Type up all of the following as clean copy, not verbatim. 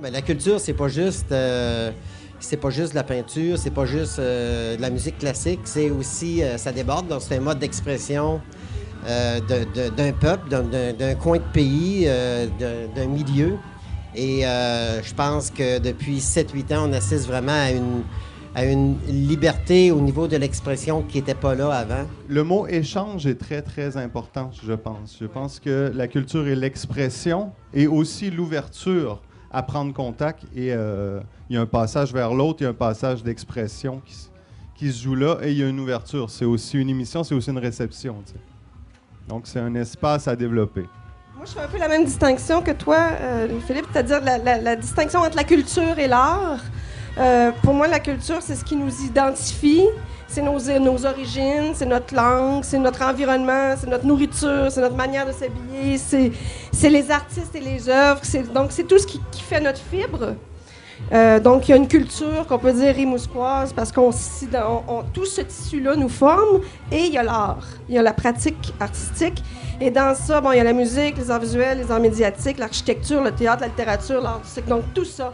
Ben, la culture, c'est pas juste de la peinture, c'est pas juste de la musique classique, c'est aussi, ça déborde, donc c'est un mode d'expression d'un peuple, d'un coin de pays, d'un milieu. Et je pense que depuis 7-8 ans, on assiste vraiment à une liberté au niveau de l'expression qui n'était pas là avant. Le mot échange est très, très important, je pense. Je pense que la culture est l'expression et aussi l'ouverture à prendre contact. Et il y a un passage vers l'autre, il y a un passage d'expression qui se joue là et il y a une ouverture. C'est aussi une émission, c'est aussi une réception. Tu sais. Donc, c'est un espace à développer. Moi, je fais un peu la même distinction que toi, Philippe, c'est-à-dire la distinction entre la culture et l'art. Pour moi, la culture, c'est ce qui nous identifie, c'est nos origines, c'est notre langue, c'est notre environnement, c'est notre nourriture, c'est notre manière de s'habiller, c'est les artistes et les œuvres, donc c'est tout ce qui fait notre fibre. Donc, il y a une culture qu'on peut dire rimouskoise parce tout ce tissu-là nous forme, et il y a l'art, il y a la pratique artistique. Et dans ça, bon, il y a la musique, les arts visuels, les arts médiatiques, l'architecture, le théâtre, la littérature, l'art artistique, donc tout ça.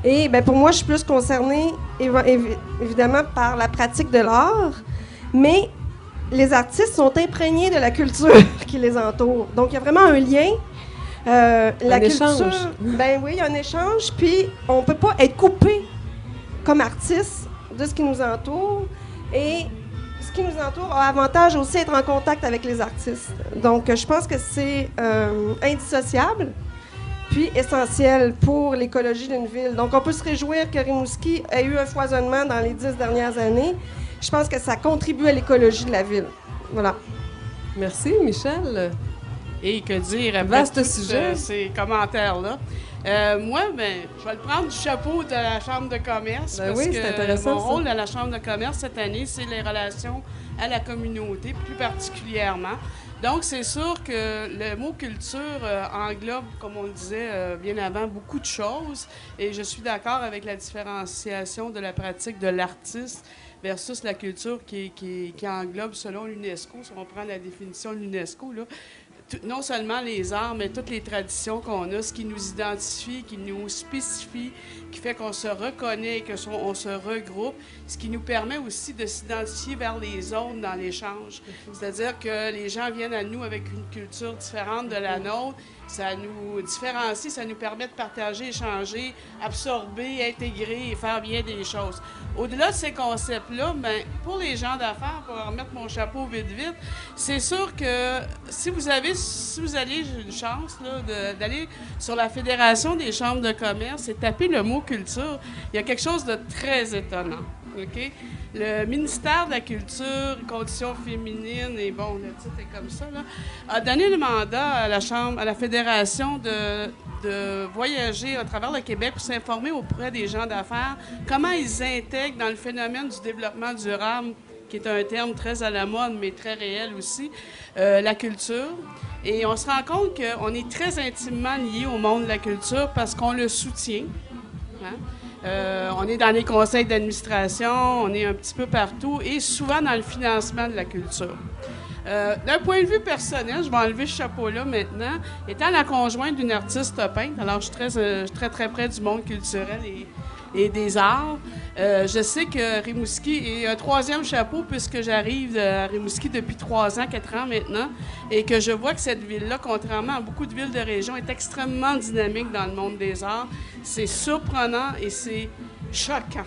Et ben, pour moi, je suis plus concernée, évidemment, par la pratique de l'art, mais les artistes sont imprégnés de la culture qui les entoure. Donc, il y a vraiment un lien. La culture, échange. Ben oui, il y a un échange, puis on peut pas être coupé comme artiste de ce qui nous entoure, et ce qui nous entoure a avantage aussi à être en contact avec les artistes. Donc, je pense que c'est indissociable, puis essentiel pour l'écologie d'une ville. Donc, on peut se réjouir que Rimouski ait eu un foisonnement dans les 10 dernières années. Je pense que ça contribue à l'écologie de la ville. Voilà. Merci, Michel. Et que dire après Vaste sujet. Ces commentaires-là. Moi, je vais le prendre du chapeau de la Chambre de commerce. Ben parce oui, que c'est intéressant, mon ça. rôle à la Chambre de commerce cette année, c'est les relations à la communauté, plus particulièrement. Donc, c'est sûr que le mot culture englobe, comme on le disait bien avant, beaucoup de choses. Et je suis d'accord avec la différenciation de la pratique de l'artiste versus la culture qui englobe, selon l'UNESCO, si on prend la définition de l'UNESCO, là, non seulement les arts, mais toutes les traditions qu'on a, ce qui nous identifie, qui nous spécifie, qui fait qu'on se reconnaît, qu'on se regroupe, ce qui nous permet aussi de s'identifier vers les autres dans l'échange. C'est-à-dire que les gens viennent à nous avec une culture différente de la nôtre, ça nous différencie, ça nous permet de partager, échanger, absorber, intégrer et faire bien des choses. Au-delà de ces concepts-là, pour les gens d'affaires, pour remettre mon chapeau vite, c'est sûr que si vous avez une chance d'aller sur la Fédération des chambres de commerce et taper le mot culture, il y a quelque chose de très étonnant. OK? Le ministère de la Culture, Conditions féminines, et bon, le titre est comme ça, là, a donné le mandat à la Fédération de voyager à travers le Québec pour s'informer auprès des gens d'affaires comment ils intègrent dans le phénomène du développement durable, qui est un terme très à la mode, mais très réel aussi, la culture. Et on se rend compte qu'on est très intimement liés au monde de la culture parce qu'on le soutient. Hein? On est dans les conseils d'administration, on est un petit peu partout et souvent dans le financement de la culture. D'un point de vue personnel, je vais enlever ce chapeau-là maintenant. Étant la conjointe d'une artiste peintre, alors je suis très, très près du monde culturel et des arts. Je sais que Rimouski est un troisième chapeau puisque j'arrive à Rimouski depuis 3 ans, 4 ans maintenant, et que je vois que cette ville-là, contrairement à beaucoup de villes de région, est extrêmement dynamique dans le monde des arts. C'est surprenant et c'est choquant.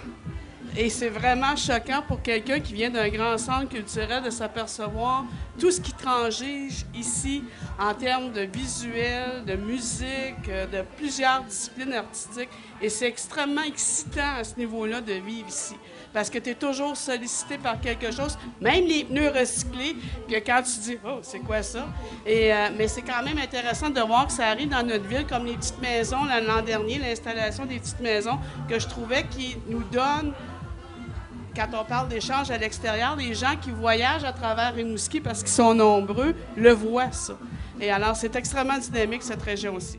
Et c'est vraiment choquant pour quelqu'un qui vient d'un grand centre culturel de s'apercevoir tout ce qui transige ici en termes de visuel, de musique, de plusieurs disciplines artistiques. Et c'est extrêmement excitant à ce niveau-là de vivre ici. Parce que tu es toujours sollicité par quelque chose, même les pneus recyclés, que quand tu dis « Oh, c'est quoi ça? » Mais c'est quand même intéressant de voir que ça arrive dans notre ville, comme les petites maisons l'an dernier, l'installation des petites maisons, que je trouvais qui nous donnent, quand on parle d'échanges à l'extérieur, les gens qui voyagent à travers Rimouski parce qu'ils sont nombreux le voient, ça. Et alors, c'est extrêmement dynamique, cette région-ci.